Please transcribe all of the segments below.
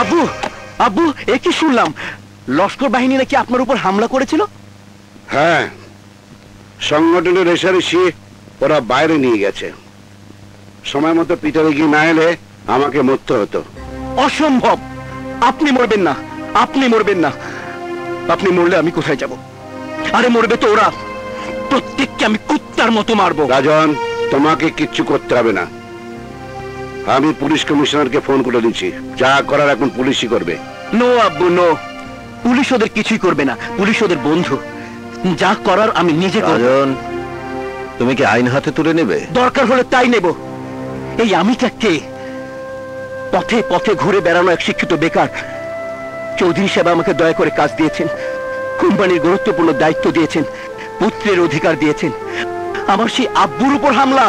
আব্বু আব্বু এ কি শুনলাম লস্কর বাহিনী নাকি আপনার উপর হামলা করেছিল? হ্যাঁ, সংগঠনের রেশারেশি ওরা বাইরে নিয়ে গেছে। সময় মতো পিটারে গিয়ে না এলে আমাকে মরতে হতো। অসম্ভব, আপনি মরবেন না, আপনি মরবেন না। আপনি মরলে আমি কোথায় যাব? আরে মরবে তো ওরা, প্রত্যেককে আমি কুত্তার মতো মারবো। রাজন, তোমাকে কিচ্ছু করতে হবে না, আমি পুলিশ কমিশনারকে ফোন করে দিচ্ছি। যা করার এখন পুলিশই করবে। নো আব্বু নো, পুলিশ ওদের কিছুই করবে না, পুলিশ ওদের বন্ধু। যা করার আমি নিজে করব। রাজন, তুমি কি আইন হাতে তুলে নেবে? দরকার হলে তাই নেব। এই আমিটা কে? পথে পথে ঘুরে বেড়ানো এক শিক্ষিত বেকার। চৌধুরী সাহেব আমাকে দয়া করে কাজ দিয়েছেন, কোম্পানির গুরুত্বপূর্ণ দায়িত্ব দিয়েছেন, পুত্রের অধিকার দিয়েছেন। আমার সেই আব্বুর উপর হামলা,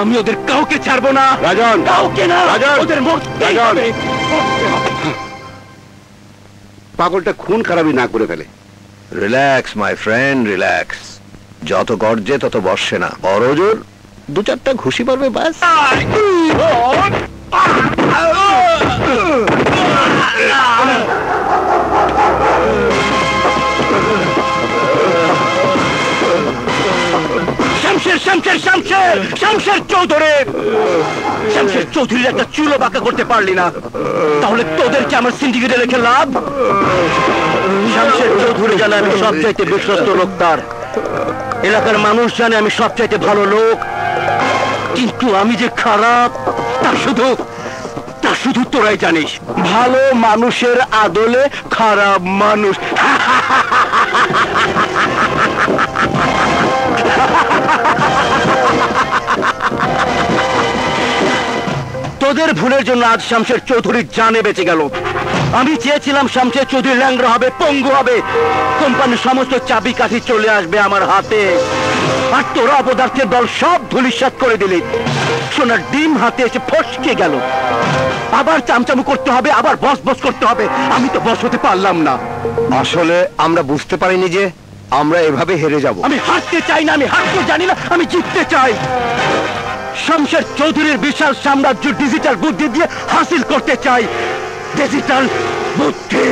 আমি ওদের কাউকে ছাড়বো না। রাজন, কাউকে না, রাজন, ওদের মরতেই রাজন। হবে। পাগলটা খুন খারাপই না করে ফেলে। Relax my friend, relax. যত গর্জে তত বর্ষে না। অরজোর দু চারটা ঘুষি পারবে ব্যাস। শামশের শামশের শামশের শামশের চৌধুরী, শামশের চৌধুরীর একটা চুলো বাঁকা করতে পারলি না, তাহলে তোদেরকে আমার সিন্ডিকেটে রেখে লাভ? শামশের চৌধুরী জানে আমি সবচাইতে বিশ্বস্ত লোক তার, এলাকার মানুষ জানে আমি সবচাইতে ভালো লোক, কিন্তু আমি যে খারাপ তা শুধু তোরাই জানিস। ভালো মানুষের আদলে খারাপ মানুষ। তোদের ভুলের জন্য আজ শামশের চৌধুরীর জানে বেঁচে গেল। আমি চেয়েছিলাম শামশের চৌধুরী ল্যাংড়া হবে, পঙ্গু হবে, কোম্পানির সমস্ত চাবিকাঠি চলে আসবে আমার হাতে, আর তোরা অপদার্থের দল সব ধূলিসাৎ করে দিলি। সোনার ডিম হাতে এসে ফসকে গেল। আবার চামচামু করতে হবে, আবার বস বস করতে হবে। আমি তো বস হতে পারলাম না। আসলে আমরা বুঝতে পারিনি যে আমরা এভাবে হেরে যাব। আমি হারতে চাই না, আমি হারতে জানি না, আমি জিততে চাই। শামশের চৌধুরীর বিশাল সাম্রাজ্য ডিজিটাল বুদ্ধি দিয়ে হাসিল করতে চাই। ডিজিটাল বুদ্ধি।